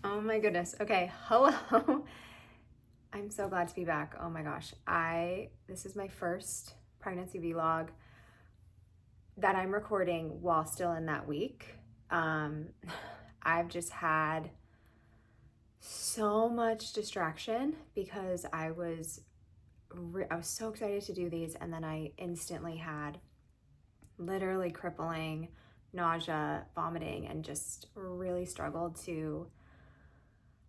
Oh my goodness. Okay, hello. I'm so glad to be back. Oh my gosh. This is my first pregnancy vlog that I'm recording while still in that week. Um I've just had so much distraction because I was so excited to do these, and then I instantly had literally crippling nausea, vomiting, and just really struggled to.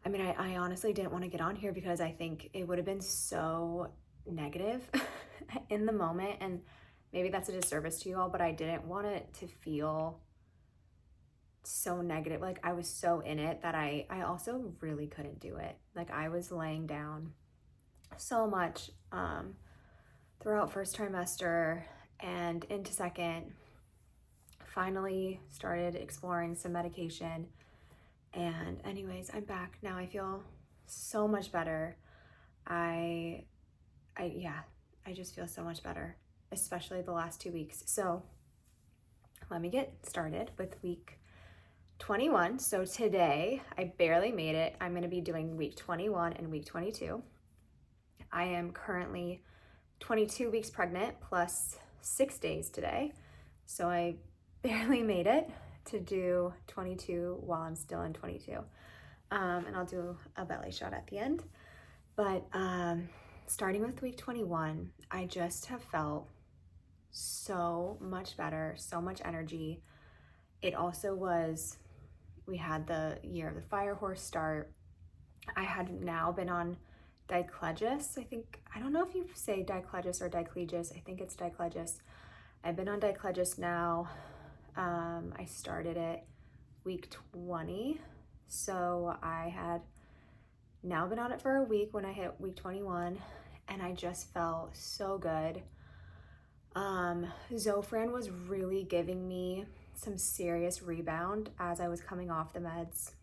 I honestly didn't want to get on here because I think it would have been so negative in the moment. And maybe that's a disservice to you all, but I didn't want it to feel so negative. Like I was so in it that I also really couldn't do it. Like I was laying down so much throughout first trimester and into second. Finally started exploring some medication. And anyways, I'm back now. I feel so much better. I yeah, I just feel so much better, especially the last 2 weeks. So let me get started with week 21. So today I barely made it. I'm going to be doing week 21 and week 22. I am currently 22 weeks pregnant plus 6 days today. So I barely made it to do 22 while I'm still in 22. And I'll do a belly shot at the end. But starting with week 21, I just have felt so much better, so much energy. It also was, we had the year of the fire horse start. I had now been on Diclegis. I don't know if you say Diclegis or Diclegis. I think it's Diclegis. I've been on Diclegis now. I started it week 20. So I had now been on it for a week when I hit week 21, and I just felt so good. Zofran was really giving me some serious rebound as I was coming off the meds.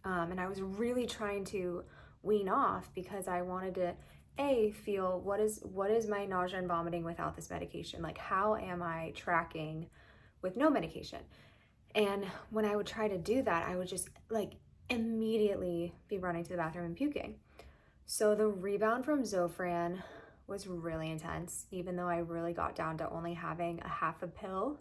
And I was really trying to wean off because I wanted to feel what is my nausea and vomiting without this medication? Like how am I tracking with no medication? And when I would try to do that, I would just like immediately be running to the bathroom and puking. So the rebound from Zofran was really intense, even though I really got down to only having a half a pill,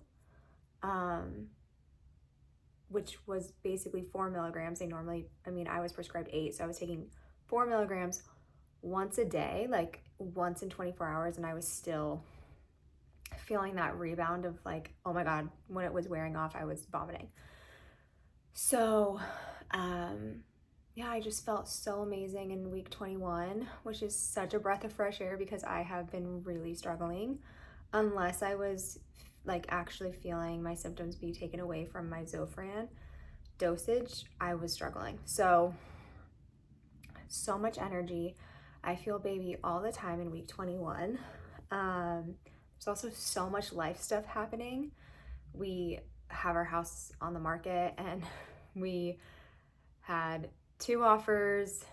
which was basically 4 milligrams. I was prescribed 8, so I was taking 4 milligrams once a day, like once in 24 hours, and I was still feeling that rebound of like, oh my God, when it was wearing off, I was vomiting. So, yeah, I just felt so amazing in week 21, which is such a breath of fresh air because I have been really struggling. Unless I was like actually feeling my symptoms be taken away from my Zofran dosage, I was struggling. So much energy. I feel baby all the time in week 21. There's also so much life stuff happening. We have our house on the market, and we had 2 offers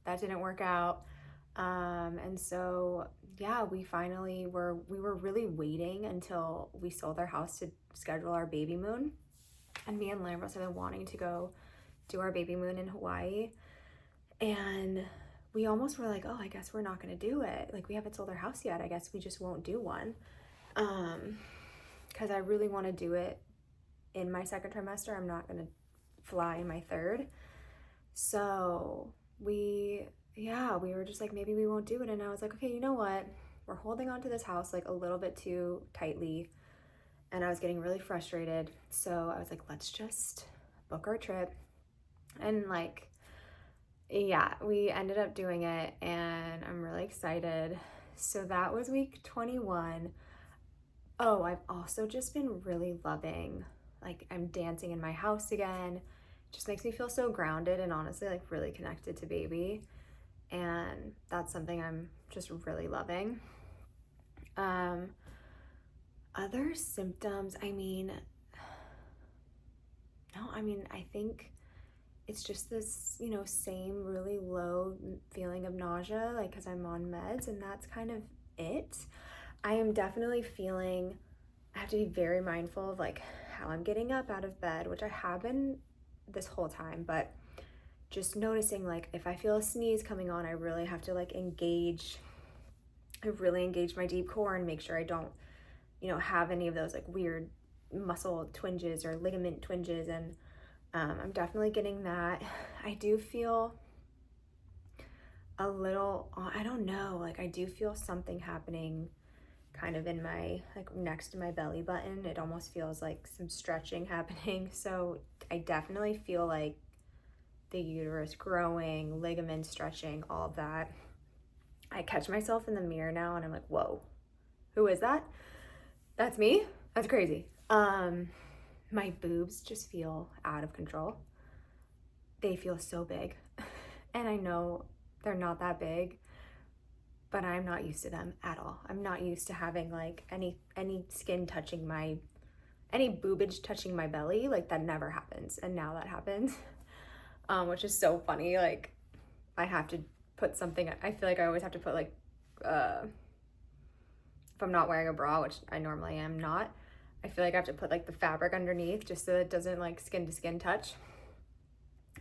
that didn't work out. And so, yeah, we were really waiting until we sold our house to schedule our baby moon. And me and Lambros have been wanting to go do our baby moon in Hawaii. And we almost were like, oh, I guess we're not going to do it. Like, we haven't sold our house yet. I guess we just won't do one. Because I really want to do it in my second trimester. I'm not going to fly in my third. So we were just like, maybe we won't do it. And I was like, okay, you know what? We're holding on to this house like a little bit too tightly. And I was getting really frustrated. So I was like, let's just book our trip. And like, yeah, we ended up doing it, and I'm really excited. So that was week 21. Oh, I've also just been really loving, like I'm dancing in my house again. It just makes me feel so grounded and honestly like really connected to baby. And that's something I'm just really loving. Other symptoms, I think it's just this, same really low feeling of nausea, like because I'm on meds, and that's kind of it. I am definitely feeling, I have to be very mindful of like how I'm getting up out of bed, which I have been this whole time, but just noticing like if I feel a sneeze coming on, I really have to like engage my deep core and make sure I don't, have any of those like weird muscle twinges or ligament twinges. And I'm definitely getting that. I do feel a little, I don't know, like I do feel something happening kind of in my, like next to my belly button. It almost feels like some stretching happening. So I definitely feel like the uterus growing, ligament stretching, all of that. I catch myself in the mirror now and I'm like, whoa, who is that? That's me? That's crazy. My boobs just feel out of control. They feel so big. And I know they're not that big, but I'm not used to them at all. I'm not used to having like any skin touching any boobage touching my belly. Like that never happens. And now that happens, which is so funny. Like I have to put something, I feel like I always have to put like, if I'm not wearing a bra, which I normally am not, I feel like I have to put like the fabric underneath just so it doesn't like skin to skin touch.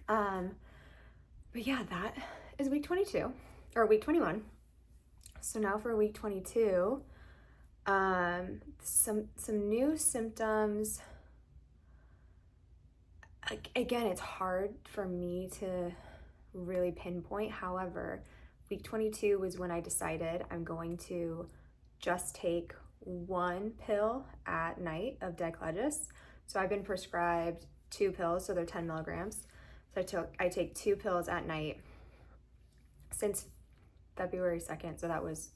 But yeah, that is week 22 or week 21. So now for week 22, some new symptoms. Again, it's hard for me to really pinpoint. However, week 22 was when I decided I'm going to just take one pill at night of Diclogis. So I've been prescribed 2 pills, so they're 10 milligrams. So I take 2 pills at night since February 2nd. So that was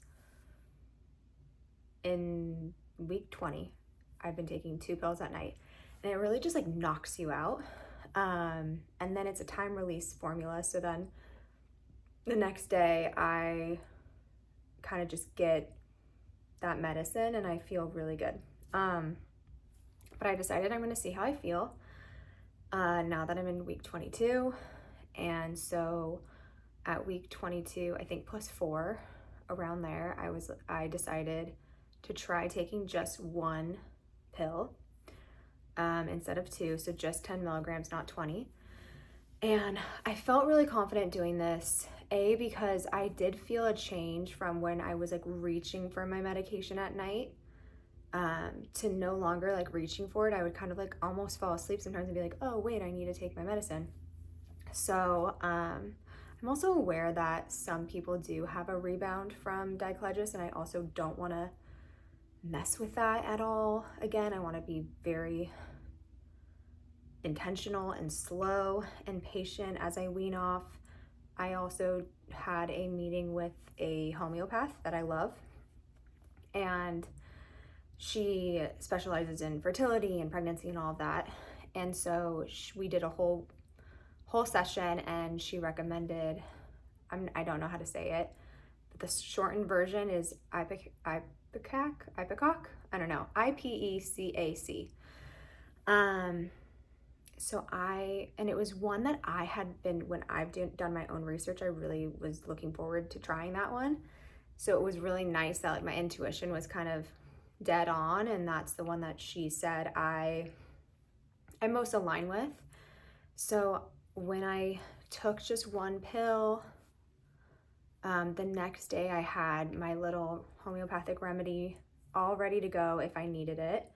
in week 20. I've been taking 2 pills at night, and it really just like knocks you out. And then it's a time release formula. So then the next day I kind of just get that medicine and I feel really good. But I decided I'm going to see how I feel now that I'm in week 22. And so at week 22, I think +4, around there, I decided to try taking just 1 pill instead of 2, so just 10 milligrams, not 20. And I felt really confident doing this, because I did feel a change from when I was like reaching for my medication at night to no longer like reaching for it. I would kind of like almost fall asleep sometimes and be like, oh wait, I need to take my medicine. So I'm also aware that some people do have a rebound from Diclogis, and I also don't want to mess with that at all. Again, I want to be very intentional and slow and patient as I wean off. I also had a meeting with a homeopath that I love, and she specializes in fertility and pregnancy and all of that. And so we did a whole session, and she recommended, I don't know how to say it, but the shortened version is Ipecac. I don't know, IPECAC. So and it was one that I had been, when I've done my own research, I really was looking forward to trying that one. So it was really nice that like my intuition was kind of dead on, and that's the one that she said I most align with. So when I took just 1 pill, the next day I had my little homeopathic remedy all ready to go if I needed it.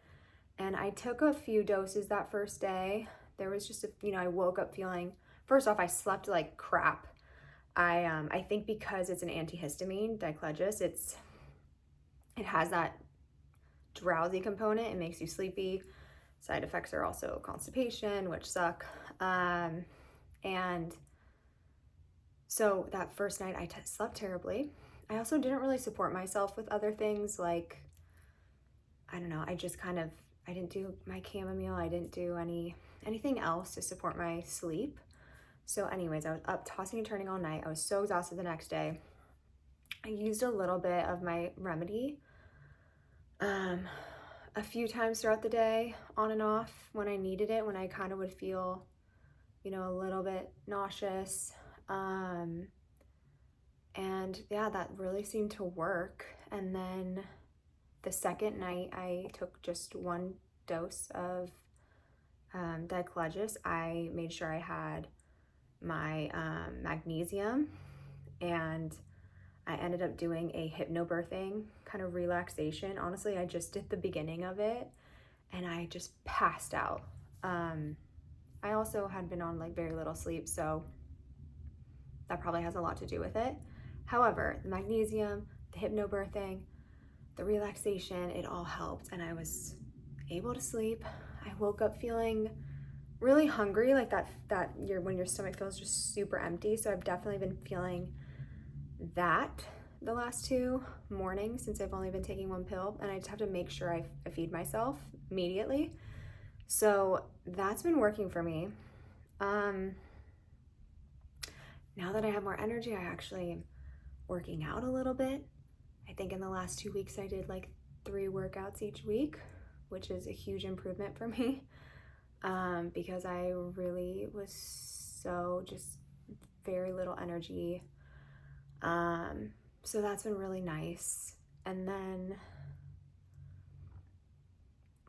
And I took a few doses that first day. There was just I woke up feeling, first off, I slept like crap. I think because it's an antihistamine, Diclogis, it has that drowsy component. It makes you sleepy. Side effects are also constipation, which suck. And so that first night I slept terribly. I also didn't really support myself with other things, like, I don't know, I didn't do my chamomile. I didn't do anything else to support my sleep. So anyways, I was up tossing and turning all night. I was so exhausted the next day. I used a little bit of my remedy a few times throughout the day, on and off, when I needed it, when I kind of would feel, a little bit nauseous. And yeah, that really seemed to work. And then the second night I took just 1 dose of Diclogis. I made sure I had my magnesium, and I ended up doing a hypnobirthing kind of relaxation. Honestly, I just did the beginning of it and I just passed out. I also had been on like very little sleep, so that probably has a lot to do with it. However, the magnesium, the hypnobirthing, the relaxation, it all helped, and I was able to sleep. I woke up feeling really hungry, like when your stomach feels just super empty. So I've definitely been feeling that the last 2 mornings since I've only been taking 1 pill, and I just have to make sure I feed myself immediately. So that's been working for me. Now that I have more energy, I actually am working out a little bit. I think in the last 2 weeks I did like 3 workouts each week, which is a huge improvement for me, because I really was so just very little energy. So that's been really nice. And then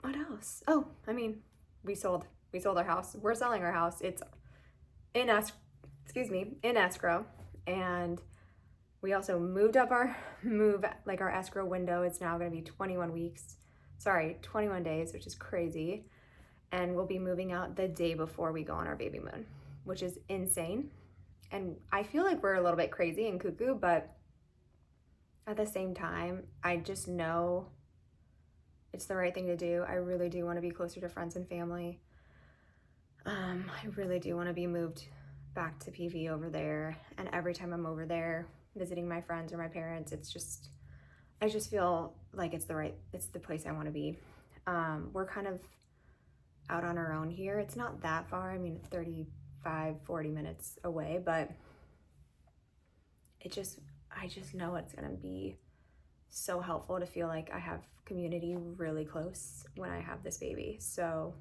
what else? Oh, I mean, we sold our house. We're selling our house. It's in escrow, and we also moved up our escrow window. It's now going to be 21 days, which is crazy. And we'll be moving out the day before we go on our baby moon, which is insane. And I feel like we're a little bit crazy and cuckoo, but at the same time, I just know it's the right thing to do. I really do want to be closer to friends and family. I really do want to be moved back to PV over there. And every time I'm over there visiting my friends or my parents, I just feel like it's the place I want to be. We're kind of out on our own here. It's not that far. I mean, 35-40 minutes away, but I just know it's gonna be so helpful to feel like I have community really close when I have this baby. So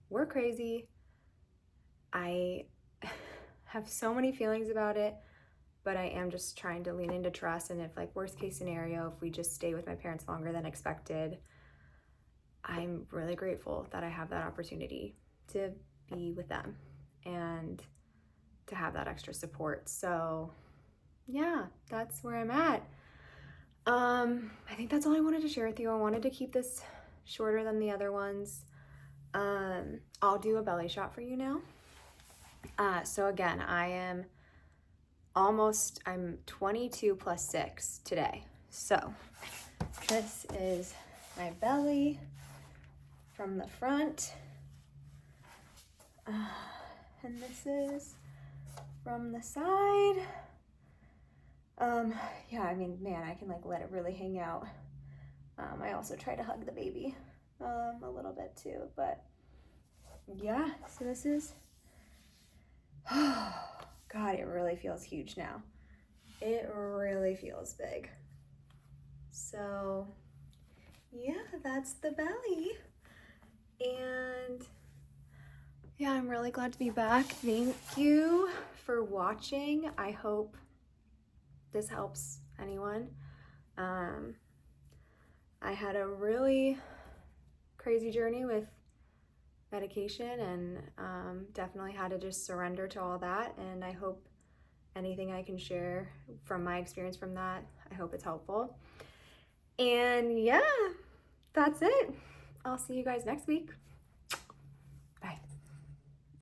we're crazy. I have so many feelings about it, but I am just trying to lean into trust. And if like worst case scenario, if we just stay with my parents longer than expected, I'm really grateful that I have that opportunity to be with them and to have that extra support. So yeah, that's where I'm at. I think that's all I wanted to share with you. I wanted to keep this shorter than the other ones. I'll do a belly shot for you now. So again, I'm 22 plus 6 today. So this is my belly from the front. And this is from the side. Yeah, I mean, man, I can like let it really hang out. I also try to hug the baby a little bit too, but yeah, so this is, God, it really feels huge now. It really feels big. So yeah, that's the belly. And yeah, I'm really glad to be back. Thank you for watching. I hope this helps anyone. I had a really crazy journey with medication, and definitely had to just surrender to all that. And I hope anything I can share from my experience from that, I hope it's helpful. And yeah, that's it. I'll see you guys next week.